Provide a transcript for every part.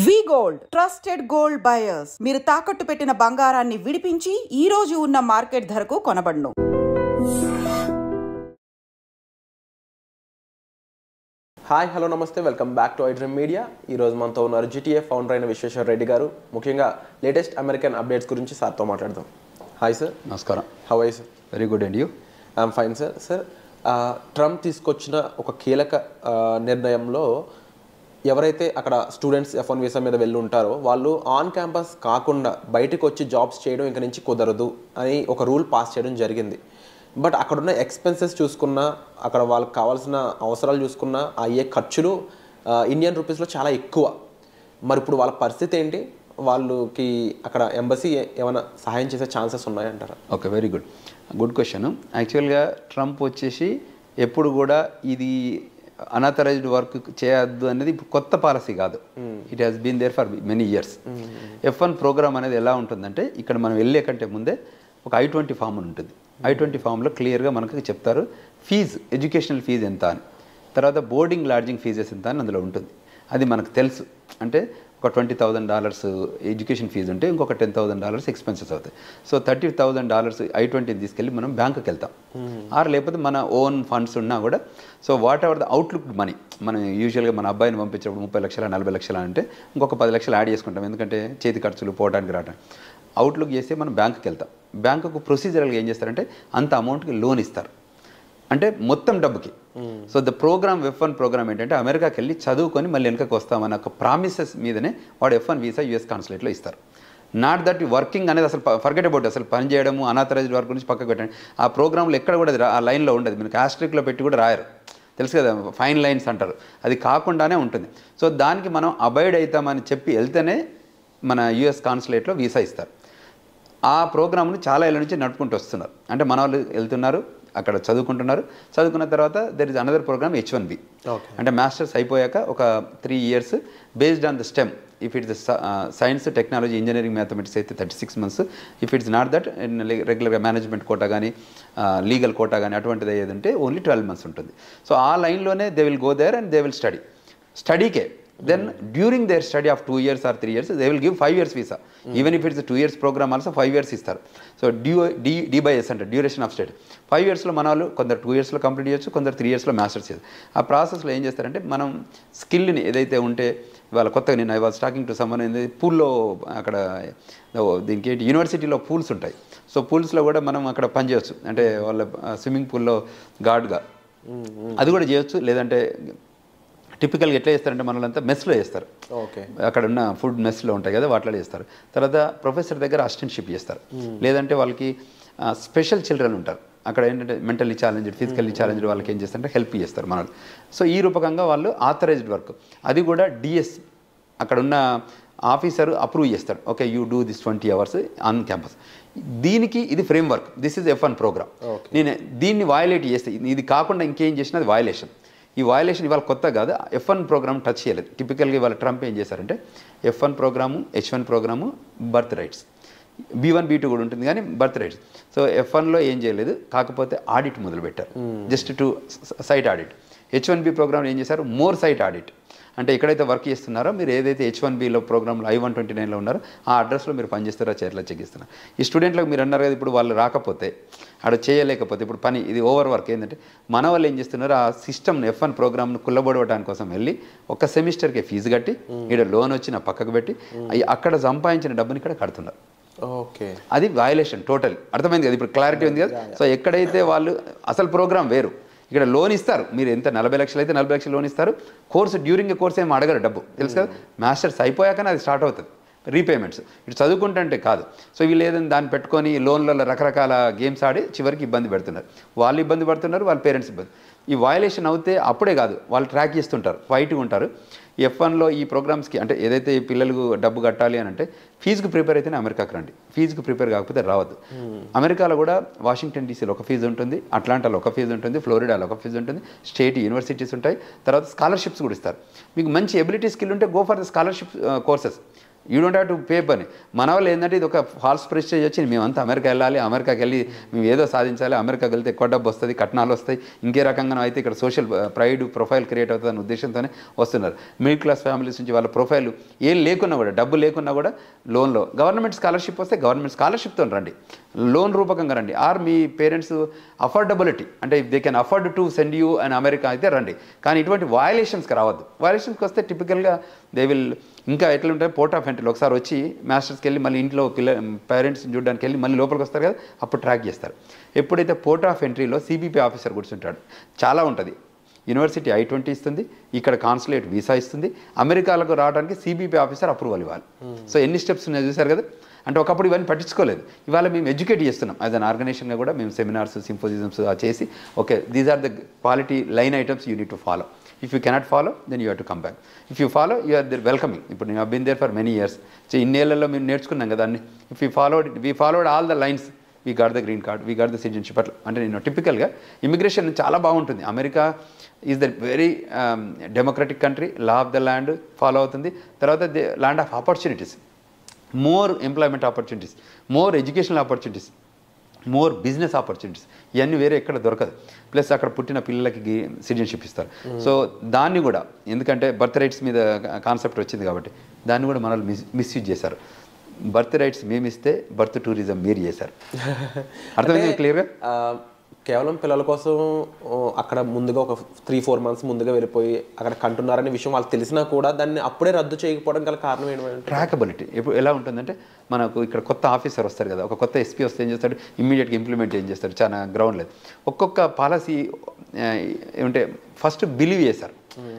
వి gold trusted gold buyers మీరు తాకట్టు పెట్టిన బంగారాన్ని విడిపించి ఈ రోజు ఉన్న మార్కెట్ ధరకు కొనబడును. హాయ్ హలో నమస్తే, welcome back to iDream media. ఈరోజు మనతో ఉన్నారు జిటిఏ ఫౌండర్ అయిన విశ్వేశ్వర రెడ్డి గారు. ముఖ్యంగా లేటెస్ట్ అమెరికన్ అప్డేట్స్ గురించి సార్తో మాట్లాడదాం. Hi sir. నమస్కారం. How are you sir? Very good and you? I'm fine sir. Sir, Trump తీసుకొచ్చిన ఒక కీలక నిర్ణయంలో ఎవరైతే అక్కడ స్టూడెంట్స్ F1 వీసా మీద వెళ్ళి ఉంటారో వాళ్ళు ఆన్ క్యాంపస్ కాకుండా బయటకు వచ్చి జాబ్స్ చేయడం ఇంక నుంచి కుదరదు అని ఒక రూల్ పాస్ చేయడం జరిగింది. బట్ అక్కడున్న ఎక్స్పెన్సెస్ చూసుకున్నా, అక్కడ వాళ్ళకి కావాల్సిన అవసరాలు చూసుకున్నా అయ్యే ఖర్చులు ఇండియన్ రూపీస్లో చాలా ఎక్కువ. మరి ఇప్పుడు వాళ్ళ పరిస్థితి ఏంటి? వాళ్ళకి అక్కడ ఎంబసీ ఏమైనా సహాయం చేసే ఛాన్సెస్ ఉన్నాయంటారా? Okay, very good question. యాక్చువల్గా ట్రంప్ వచ్చేసి ఎప్పుడు కూడా ఇది అనాథరైజ్డ్ వర్క్ చేయొద్దు అనేది ఇప్పుడు కొత్త పాలసీ కాదు. It has been there for many years. F1 program అనేది ఎలా ఉంటుందంటే, ఇక్కడ మనం వెళ్ళే కంటే ముందే ఒక I-20 ఫామ్ ఉంటుంది. I-20 ఫామ్లో క్లియర్గా మనకు చెప్తారు ఫీజు, ఎడ్యుకేషనల్ ఫీజు ఎంత అని, తర్వాత బోర్డింగ్ లాడ్జింగ్ ఫీజెస్ ఎంత అని అందులో ఉంటుంది. అది మనకు తెలుసు. అంటే ఒక $20,000 ఎడ్యుకేషన్ ఫీజు ఉంటే ఇంకొక $10,000 ఎక్స్పెన్సెస్ అవుతాయి. సో $30,000 I-20 తీసుకెళ్ళి మనం బ్యాంకుకి వెళ్తాం. ఆర్ లేకపోతే మన ఓన్ ఫండ్స్ ఉన్నా కూడా, so what ever the outlook money, మనం యూజువల్గా మన అబ్బాయిని పంపించినప్పుడు 30 లక్షలు 40 లక్షలు అంటే ఇంకొక 10 లక్షలు యాడ్ చేసుకుంటాం, ఎందుకంటే చేతి ఖర్చులు పోవడానికి రావడానికి. అవుట్లుక్ చేస్తే మనం బ్యాంకుకి వెళ్తాం. బ్యాంకుకు ప్రొసీజరల్గా ఏం చేస్తారంటే అంత అమౌంట్కి లోన్ ఇస్తారు, అంటే మొత్తం డబ్బుకి. So the programme F1 programme ఏంటంటే అమెరికాకి వెళ్ళి చదువుకొని మళ్ళీ వెనకకి వస్తామన్న ఒక ప్రామిసెస్ మీదనే వాడు F1 వీసా US కాన్సులేట్లో ఇస్తారు. నాట్ దట్ వర్కింగ్ అనేది అసలు ఫర్గెట్ అబౌట్, అసలు పని చేయడము అనాథరైజ్డ్ వర్క్ గురించి పక్కకు పెట్టండి. ఆ ప్రోగ్రాంలో ఎక్కడ కూడా ఆ లైన్లో ఉండదు, మీకు ఆస్ట్రిక్లో పెట్టి కూడా రాయరు, తెలుసు కదా, ఫైన్ లైన్స్ అంటారు. అది కాకుండానే ఉంటుంది. సో దానికి మనం అబైడ్ అవుతామని చెప్పి వెళ్తేనే మన US కాన్సులేట్లో వీసా ఇస్తారు. ఆ ప్రోగ్రామ్ను చాలా ఏళ్ళ నుంచి నడుపుకుంటూ వస్తున్నారు. అంటే మన వాళ్ళు వెళ్తున్నారు, అక్కడ చదువుకుంటున్నారు. చదువుకున్న తర్వాత there is another programme H1B. అంటే మాస్టర్స్ అయిపోయాక ఒక 3 years based on the stem. If it's science, technology, engineering, mathematics అయితే 36 months. If it's not that, రెగ్యులర్గా మేనేజ్మెంట్ కోటా కానీ లీగల్ కోటా కానీ అటువంటిది ఏదంటే ఓన్లీ 12 months ఉంటుంది. సో ఆ లైన్లోనే they will go there and they will స్టడీకే. Then during their study of 2 years or 3 years, they will give 5 years visa. Even if it's a 2 years program also 5 years ఇస్తారు. So D/S అంటే duration of study. 5 yearsలో మన వాళ్ళు కొందరు 2 yearsలో complete చేయొచ్చు, కొందరు 3 yearsలో masters చేయొచ్చు. ఆ ప్రాసెస్లో ఏం చేస్తారంటే మనం స్కిల్ని ఏదైతే ఉంటే, ఇవాళ కొత్తగా నేను I was talking to someone, పూల్లో అక్కడ దీనికి ఏంటి యూనివర్సిటీలో పూల్స్ ఉంటాయి. సో పూల్స్లో కూడా మనం అక్కడ పని చేయొచ్చు, అంటే వాళ్ళ స్విమ్మింగ్ పూల్లో గార్డ్గా అది కూడా చేయొచ్చు. లేదంటే టిపికల్గా ఎట్లా చేస్తారంటే మనలంతా మెస్లో చేస్తారు. ఓకే, అక్కడ ఉన్న ఫుడ్ మెస్లో ఉంటాయి కదా, వాటిలో చేస్తారు. తర్వాత ప్రొఫెసర్ దగ్గర అసిస్టెంట్షిప్ చేస్తారు. లేదంటే వాళ్ళకి స్పెషల్ చిల్డ్రన్ ఉంటారు, అక్కడ ఏంటంటే మెంటల్లీ ఛాలెంజ్డ్, ఫిజికల్లీ ఛాలెంజ్డ్ వాళ్ళకి ఏం చేస్తారంటే హెల్ప్ చేస్తారు మన వాళ్ళు. సో ఈ రూపకంగా వాళ్ళు ఆథరైజ్డ్ వర్క్, అది కూడా DS అక్కడ ఉన్న ఆఫీసర్ అప్రూవ్ చేస్తాడు. Okay, you do this 20 hours on campus. దీనికి ఇది framework. This is F1 programme. నేను దీన్ని వయలేట్ చేస్తే, ఇది కాకుండా ఇంకేం చేసినా అది వయలేషన్. ఈ వయలేషన్ ఇవాళ కొత్త కాదు, F1 ప్రోగ్రామ్ టచ్ చేయలేదు. టిపికల్గా ఇవాళ ట్రంప్ ఏం చేశారంటే F1 programme, H1 programme, birth rights, B1 B2 కూడా ఉంటుంది కానీ బర్త్ రైట్స్. సో F1లో ఏం చేయలేదు, కాకపోతే ఆడిట్ మొదలుపెట్టారు, just to site audit. H1B program ఏం చేశారు, మోర్ సైట్ ఆడిట్. అంటే ఎక్కడైతే వర్క్ చేస్తున్నారో మీరు, ఏదైతే H1Bలో ప్రోగ్రాంలో I-129లో ఉన్నారో ఆ అడ్రస్లో మీరు పనిచేస్తారో చేతిలో చెక్ ఇస్తున్నారు. ఈ స్టూడెంట్లకు మీరు అన్నారు కదా, ఇప్పుడు వాళ్ళు రాకపోతే అక్కడ చేయలేకపోతే ఇప్పుడు పని, ఇది ఓవర్ వర్క్. ఏంటంటే మన వాళ్ళు ఏం చేస్తున్నారు, ఆ సిస్టమ్ని F1 ప్రోగ్రామ్ను కుల్లబొడవడానికి కోసం వెళ్ళి ఒక సెమిస్టర్కి ఫీజు కట్టి ఇక్కడ లోన్ వచ్చి నా పక్కకు పెట్టి అక్కడ సంపాదించిన డబ్బుని ఇక్కడ కడుతున్నారు. ఓకే, అది వయలేషన్ టోటల్. అర్థమైంది కదా, ఇప్పుడు క్లారిటీ ఉంది కదా. సో ఎక్కడైతే వాళ్ళు అసలు ప్రోగ్రామ్ వేరు, ఇక్కడ లోన్ ఇస్తారు, మీరు ఎంత 40 లక్షలు అయితే 40 లక్షలు లోన్ ఇస్తారు. కోర్సు డ్యూరింగ్ కోర్స్ ఏమి అడగరు డబ్బు, తెలుసు కదా. మాస్టర్స్ అయిపోయాకనే అది స్టార్ట్ అవుతుంది రీపేమెంట్స్, ఇటు చదువుకుంటుంటే కాదు. సో వీళ్ళు ఏదైనా దాన్ని పెట్టుకొని లోన్లలో రకరకాల గేమ్స్ ఆడి చివరికి ఇబ్బంది పెడుతున్నారు. వాళ్ళు ఇబ్బంది పడుతున్నారు, వాళ్ళ పేరెంట్స్ ఇబ్బంది. ఈ వయలేషన్ అవుతే అప్పుడే కాదు, వాళ్ళు ట్రాక్ చేస్తుంటారు, ఫైట్గా ఉంటారు. F1లో ఈ ప్రోగ్రామ్స్కి, అంటే ఏదైతే ఈ పిల్లలకు డబ్బు కట్టాలి అని అంటే ఫీజుకి ప్రిపేర్ అయితేనే అమెరికాకి రండి, ఫీజుకి ప్రిపేర్ కాకపోతే రావద్దు. అమెరికాలో కూడా వాషింగ్టన్ DC ఒక ఫీజు ఉంటుంది, అట్లాంటాలో ఒక ఫీజు ఉంటుంది, ఫ్లోరిడాలో ఒక ఫీజు ఉంటుంది, స్టేట్ యూనివర్సిటీస్ ఉంటాయి. తర్వాత స్కాలర్షిప్స్ కూడా ఇస్తారు. మీకు మంచి ఎబిలిటీ స్కిల్ ఉంటే go for the scholarship courses. You don't have to pay పని. మన వాళ్ళు ఏంటంటే ఇది ఒక ఫాల్స్ ప్రెస్టేజ్ వచ్చి మేమంతా అమెరికా వెళ్ళాలి, అమెరికాకి వెళ్ళి మేము ఏదో సాధించాలి, అమెరికాకి వెళ్తే ఎక్కువ డబ్బు వస్తుంది, కట్నాలు వస్తాయి, ఇంకే రకంగా అయితే ఇక్కడ సోషల్ ప్రైడ్ ప్రొఫైల్ క్రియేట్ అవుతుంది అనే ఉద్దేశంతోనే వస్తున్నారు. మిడిల్ క్లాస్ ఫ్యామిలీస్ నుంచి వాళ్ళ ప్రొఫైల్ ఏం లేకున్నా కూడా, డబ్బు లేకున్నా కూడా లోన్లో గవర్నమెంట్ స్కాలర్షిప్ వస్తే గవర్నమెంట్ స్కాలర్షిప్తో రండి, లోన్ రూపకంగా రండి. ఆర్ మీ పేరెంట్స్ అఫోర్డబిలిటీ అంటే if they can afford to send you and America అయితే రండి. కానీ ఇటువంటి వయలేషన్స్కి రావద్దు. వయలేషన్స్కి వస్తే టిపికల్గా దే విల్ ఇంకా ఎట్లా ఉంటాయి పోర్ట్ ఆఫ్ ఎంట్రీలో ఒకసారి వచ్చి మాస్టర్స్కి వెళ్ళి మళ్ళీ ఇంట్లో పేరెంట్స్ని చూడడానికి వెళ్ళి మళ్ళీ లోపలికి వస్తారు కదా, అప్పుడు ట్రాక్ చేస్తారు. ఎప్పుడైతే పోర్ట్ ఆఫ్ ఎంట్రీలో సిబిపి ఆఫీసర్ కూర్చుంటాడు, చాలా ఉంటుంది. యూనివర్సిటీ I-20 ఇస్తుంది, ఇక్కడ కాన్సులేట్ వీసా ఇస్తుంది, అమెరికాలకు రావడానికి సిబిపి ఆఫీసర్ అప్రూవల్ ఇవ్వాలి. సో ఎన్ని స్టెప్స్ ఉన్నాయో చూసారు కదా. అంటే ఒకప్పుడు ఇవన్నీ పట్టించుకోలేదు, ఇవాళ మేము ఎడ్యుకేట్ చేస్తున్నాం. యాజ్ అన్ ఆర్గనైజేషన్గా కూడా మేము సెమినార్స్, సింపోజిజమ్స్ చేసి okay these are the quality line items you need to follow. If you cannot follow, then you have to come back. If you follow, you are there welcoming. ఇప్పుడు నేను been there for many years. So ఇన్నేళ్లలో మేము నేర్చుకున్నాం కదా అన్ని. If we followed all the lines, we got the green card, we got the citizenship. అంటే నేను టిపికల్గా immigration చాలా బాగుంటుంది. America is the very democratic country, law of the land follow అవుతుంది. తర్వాత the land of opportunities, more employment opportunities, more educational opportunities, more business opportunities. ఇవన్నీ వేరే ఎక్కడ దొరకదు. ప్లస్ అక్కడ పుట్టిన పిల్లలకి సిటిజన్షిప్ ఇస్తారు. సో దాన్ని కూడా ఎందుకంటే బర్త్ రైట్స్ మీద కాన్సెప్ట్ వచ్చింది కాబట్టి దాన్ని కూడా మనల్ని మిస్యూజ్ చేశారు. బర్త్ రైట్స్ మేము ఇస్తే బర్త్ టూరిజం మీరు చేశారు. అర్థమైంది క్లియర్గా? కేవలం పిల్లల కోసం అక్కడ ముందుగా ఒక 3-4 months ముందుగా వెళ్ళిపోయి అక్కడ కంటున్నారనే విషయం వాళ్ళకి తెలిసినా కూడా దాన్ని అప్పుడే రద్దు చేయకపోవడం గల కారణం ఏంటంటే ట్రాకబిలిటీ. ఇప్పుడు ఎలా ఉంటుందంటే మనకు ఇక్కడ కొత్త ఆఫీసర్ వస్తారు కదా, ఒక కొత్త ఎస్పీ వస్తే ఏం చేస్తాడు, ఇమ్మీడియట్గా ఇంప్లిమెంట్ ఏం చేస్తాడు, చాలా గ్రౌండ్ లేదు. ఒక్కొక్క పాలసీ ఏమంటే ఫస్ట్ బిలీవ్ చేశారు.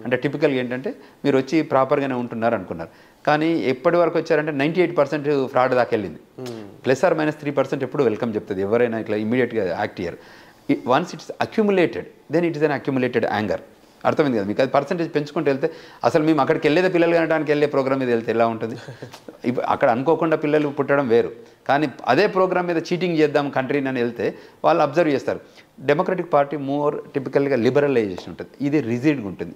అంటే టిపికల్గా ఏంటంటే మీరు వచ్చి ప్రాపర్గానే ఉంటున్నారు అనుకున్నారు, కానీ ఎప్పటి వరకు వచ్చారంటే 98% ఫ్రాడ్ దాకా వెళ్ళింది. +or-3% ఎప్పుడు వెల్కమ్ చెప్తుంది ఎవరైనా ఇట్లా ఇమీడియట్గా యాక్ట్ చేయరు. Once it's accumulated then it is an accumulated anger. అర్థమైంది కదా మీకు? అది పర్సెంటేజ్ పెంచుకుంటూ వెళ్తే అసలు మేము అక్కడికి వెళ్ళేదే పిల్లలు కనడానికి వెళ్ళే ప్రోగ్రామ్ మీద వెళ్తే ఎలా ఉంటుంది? అక్కడ అనుకోకుండా పిల్లలు పుట్టడం వేరు, కానీ అదే ప్రోగ్రామ్ మీద చీటింగ్ చేద్దాం కంట్రీని అని వెళ్తే వాళ్ళు అబ్జర్వ్ చేస్తారు. డెమోక్రటిక్ పార్టీ మోర్ టిపికల్గా లిబరలైజేషన్ ఉంటుంది, ఇది రిజిడ్గా ఉంటుంది.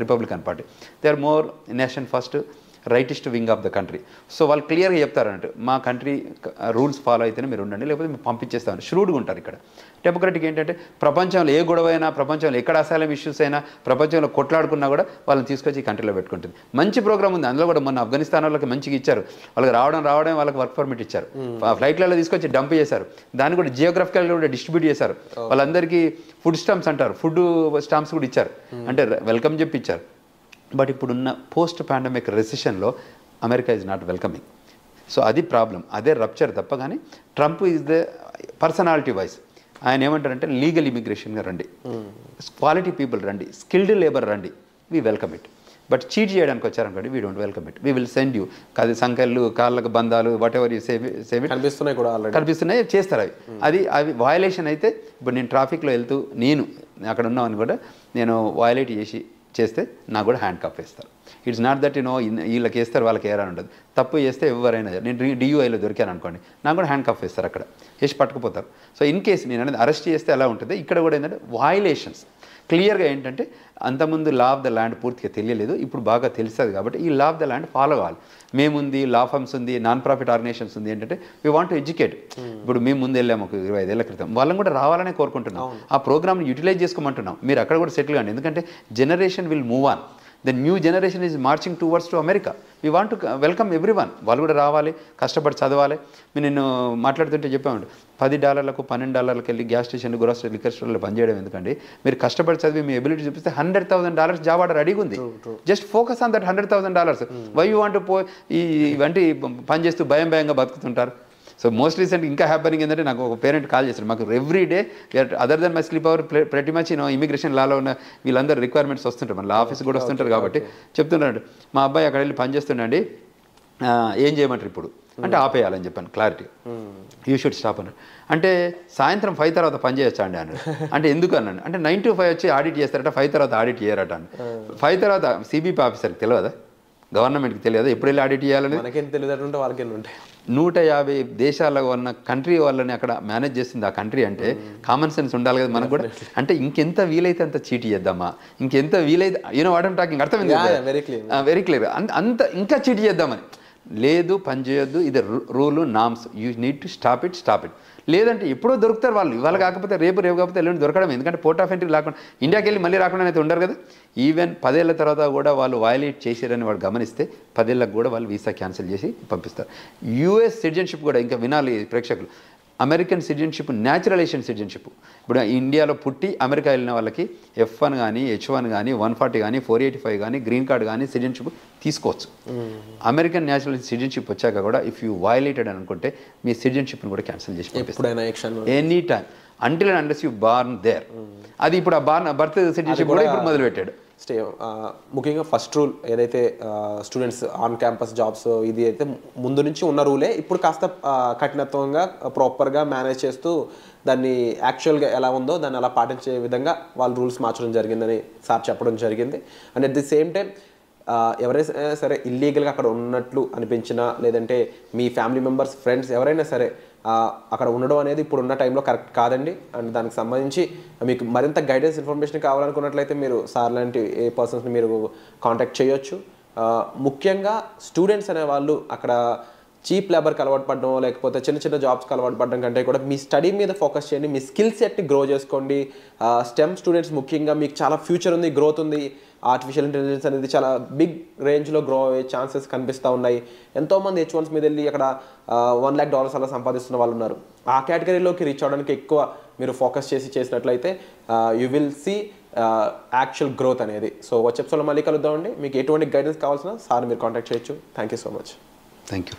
Republican party they are more nation first, rightist wing of the country. So వాళ్ళు క్లియర్గా చెప్తారు అన్నట్టు మా కంట్రీ రూల్స్ ఫాలో అయితేనే మీరు ఉండండి, లేకపోతే మేము పంపించేస్తామని ష్రూడ్గా ఉంటారు. ఇక్కడ డెమోక్రటిక్ ఏంటంటే ప్రపంచంలో ఏ గొడవ అయినా, ప్రపంచంలో ఎక్కడ అసైలం ఇష్యూస్ అయినా, ప్రపంచంలో కొట్లాడుకున్నా కూడా వాళ్ళని తీసుకొచ్చి ఈ కంట్రీలో పెట్టుకుంటుంది. మంచి ప్రోగ్రామ్ ఉంది అందులో కూడా. మొన్న ఆఫ్ఘనిస్తాన్ వాళ్ళకి మంచిగా ఇచ్చారు, వాళ్ళకి రావడం వాళ్ళకి వర్క్ పర్మిట్ ఇచ్చారు, ఫ్లైట్లలో తీసుకొచ్చి డంప్ చేశారు, దాన్ని కూడా జియోగ్రఫికల్గా కూడా డిస్ట్రిబ్యూట్ చేశారు. వాళ్ళందరికీ ఫుడ్ స్టాంప్స్ అంటారు, ఫుడ్ స్టాంప్స్ కూడా ఇచ్చారు, అంటే వెల్కమ్ చెప్పి ఇచ్చారు. బట్ ఇప్పుడున్న పోస్ట్ పాండమిక్ రెసిషన్లో America is not welcoming. So అది ప్రాబ్లం, అదే రప్చర్ తప్ప. కానీ Trump is the personality wise ఆయన ఏమంటారంటే లీగల్ ఇమిగ్రేషన్గా రండి, క్వాలిటీ పీపుల్ రండి, స్కిల్డ్ లేబర్ రండి, we welcome it. But cheat చేయడానికి వచ్చారనుకోండి, we don't welcome it, we will send you. కాదు సంఖ్యలు, కాళ్ళకు బంధాలు, వాట్ ఎవర్ యూ సేవ్ కనిపిస్తున్నాయి కూడా, కనిపిస్తున్నాయి, చేస్తారు అవి వయలేషన్ అయితే. ఇప్పుడు నేను ట్రాఫిక్లో వెళ్తూ నేను అక్కడ ఉన్నామని కూడా నేను వయలేట్ చేస్తే నాకు కూడా హ్యాండ్ కప్ వేస్తారు. ఇట్స్ నాట్ దట్ వీళ్ళకి వేస్తారు వాళ్ళకి వేయాలని ఉండదు. తప్పు చేస్తే ఎవరైనా, నేను DUIలో దొరికాను అనుకోండి, నాకు కూడా హ్యాండ్ కప్ వేస్తారు, అక్కడ వేసి పట్టుకుపోతారు. సో ఇన్ కేసు నేను అనేది అరెస్ట్ చేస్తే ఎలా ఉంటుంది, ఇక్కడ కూడా ఏంటంటే వయలేషన్స్ క్లియర్గా ఏంటంటే అంతకుముందు లా ఆఫ్ ద ల్యాండ్ పూర్తిగా తెలియలేదు, ఇప్పుడు బాగా తెలుస్తుంది కాబట్టి ఈ law of the land follow కావాలి. మేముంది, లా ఫర్మ్స్ ఉంది, నాన్ ప్రాఫిట్ ఆర్గనైజేషన్స్ ఉంది. ఏంటంటే వీ వాంట్ టు ఎడ్యుకేట్. ఇప్పుడు మేము ముందు వెళ్ళాము ఒక 25 ఏళ్ల క్రితం, వాళ్ళని కూడా రావాలనే కోరుకుంటున్నాం, ఆ ప్రోగ్రామ్ని యూటిలైజ్ చేసుకోమంటున్నాం. మీరు అక్కడ కూడా సెటిల్ కండి, ఎందుకంటే generation will move on. The new generation is marching towards to America. We want to welcome everyone. వాళ్ళు కూడా రావాలి, కష్టపడి చదవాలి. నేను మాట్లాడుతుంటే చెప్పామండి, $10 $12 వెళ్ళి గ్యాస్ స్టేషన్, గ్రోసరీ, లిక్కర్ స్టోర్లో పనిచేయడం ఎందుకండి? మీరు కష్టపడి చదివి మీ ఎబిలిటీ చూపిస్తే $100,000 జాబ్ ఆర్డర్ రెడీగా ఉంది. Just focus on that $100,000. Why you want ఇవంటి పని చేస్తూ భయంగా బతుకుతుంటారు. సో మోస్ట్ రీసెంట్ ఇంకా హ్యాపనింగ్ ఏంటంటే నాకు ఒక పేరెంట్ కాల్ చేస్తారు, మాకు every day other then my sleep hour ప్రతి మచ్ ఇమిగ్రేషన్ లాలో ఉన్న వీళ్ళందరూ రిక్వైర్మెంట్స్ వస్తుంటారు, మన ఆఫీస్ కూడా వస్తుంటారు కాబట్టి చెప్తున్నాడు, మా అబ్బాయి అక్కడ వెళ్ళి పని చేస్తుండండి, ఏం చేయమంటారు ఇప్పుడు అంటే ఆపేయాలని చెప్పాను క్లారిటీ. యూ షుడ్ స్టాప్ అన్నాడు. అంటే సాయంత్రం 5 తర్వాత పని చేయొచ్చా అండి అన్నాడు. అంటే ఎందుకు అన్నాడు అంటే 9 to 5 వచ్చి ఆడిట్ చేస్తారట, 5 తర్వాత ఆడిట్ చేయరట అని. 5 తర్వాత CBP ఆఫీసర్కి తెలియదా, గవర్నమెంట్కి తెలియదా ఎప్పుడు వెళ్ళి ఆడిట్ చేయాలని? మనకేం తెలియదు, వాళ్ళకేం ఉంటాయి. 150 దేశాల్లో ఉన్న కంట్రీ వాళ్ళని అక్కడ మేనేజ్ చేస్తుంది ఆ కంట్రీ అంటే కామన్ సెన్స్ ఉండాలి కదా మనకు కూడా. అంటే ఇంకెంత వీలైతే అంత చీట్ చేద్దామా, ఇంకెంత వీలైతే వాట్ ఐమ్ టాకింగ్, అర్థమైంది? Very clear. అంత ఇంకా చీట్ చేద్దామని లేదు పని చేయొద్దు, ఇది rule norms, you need to stop it. లేదంటే ఎప్పుడో దొరుకుతారు వాళ్ళు, ఇవాళ కాకపోతే రేపు కాకపోతే ఎల్లుండి దొరకడం. ఎందుకంటే పోర్ట్ ఆఫ్ ఎంట్రీ లేకుండా ఇండియాకి వెళ్ళి మళ్ళీ రాకుండా అయితే ఉండరు కదా. ఈవెన్ 10 ఏళ్ల తర్వాత కూడా వాళ్ళు వయలేట్ చేశారని వాళ్ళు గమనిస్తే 10 ఏళ్ళకి కూడా వాళ్ళు వీసా క్యాన్సిల్ చేసి పంపిస్తారు. యూఎస్ సిటిజన్షిప్ కూడా ఇంకా వినాలి ప్రేక్షకులు, అమెరికన్ సిటిజన్షిప్ న్యాచురలైజేషన్ సిటిజన్షిప్. ఇప్పుడు ఇండియాలో పుట్టి అమెరికా వెళ్ళిన వాళ్ళకి F1 కానీ H1 కానీ 140 కానీ 485 కానీ గ్రీన్ కార్డ్ కానీ సిటిజన్షిప్ తీసుకోవచ్చు. అమెరికన్ న్యాచురల్ సిటిజన్షిప్ వచ్చాక కూడా ఇఫ్ యూ వయలేటెడ్ అనుకుంటే మీ సిటిజన్షిప్ని కూడా క్యాన్సిల్ చేసి పంపిస్తారు any time until and unless you born there. అది ఇప్పుడు ఆ బర్త్ సిటిజన్షిప్ కూడా ఇప్పుడు మొదలుపెట్టాడు. ముఖ్యంగా ఫస్ట్ రూల్ ఏదైతే స్టూడెంట్స్ ఆన్ క్యాంపస్ జాబ్స్ ఇది అయితే ముందు నుంచి ఉన్న రూలే, ఇప్పుడు కాస్త కఠినత్వంగా ప్రాపర్గా మేనేజ్ చేస్తూ దాన్ని యాక్చువల్గా ఎలా ఉందో దాన్ని అలా పాటించే విధంగా వాళ్ళు రూల్స్ మార్చడం జరిగిందని సార్ చెప్పడం జరిగింది. And at the same time ఎవరైనా సరే ఇల్లీగల్గా అక్కడ ఉన్నట్లు అనిపించినా, లేదంటే మీ ఫ్యామిలీ మెంబర్స్ ఫ్రెండ్స్ ఎవరైనా సరే అక్కడ ఉండడం అనేది ఇప్పుడు ఉన్న టైంలో కరెక్ట్ కాదండి. అండ్ దానికి సంబంధించి మీకు మరింత గైడెన్స్ ఇన్ఫర్మేషన్ కావాలనుకున్నట్లయితే మీరు సార్ లాంటి ఏ పర్సన్స్ని మీరు కాంటాక్ట్ చేయొచ్చు. ముఖ్యంగా స్టూడెంట్స్ అనే వాళ్ళు అక్కడ చీప్ లేబర్కి అలవాటు పడడం, లేకపోతే చిన్న చిన్న జాబ్స్కి అలవాటు పడడం కంటే కూడా మీ స్టడీ మీద ఫోకస్ చేయండి, మీ స్కిల్ సెట్ని గ్రో చేసుకోండి. స్టెమ్ స్టూడెంట్స్ ముఖ్యంగా మీకు చాలా ఫ్యూచర్ ఉంది, గ్రోత్ ఉంది. ఆర్టిఫిషియల్ ఇంటెలిజెన్స్ అనేది చాలా బిగ్ రేంజ్లో గ్రో అయ్యే ఛాన్సెస్ కనిపిస్తూ ఉన్నాయి. ఎంతోమంది H1s మీద వెళ్ళి అక్కడ $1 lakh అలా సంపాదిస్తున్న వాళ్ళు ఉన్నారు. ఆ కేటగిరీలోకి రీచ్ అవ్వడానికి ఎక్కువ మీరు ఫోకస్ చేసినట్లయితే you will see actual growth అనేది. సో వచ్చే ఎపిసోడ్లో మళ్ళీ కలుద్దామండి. మీకు ఎటువంటి గైడెన్స్ కావాల్సిన సార్ మీరు కాంటాక్ట్ చేయొచ్చు. Thank you so much. Thank you.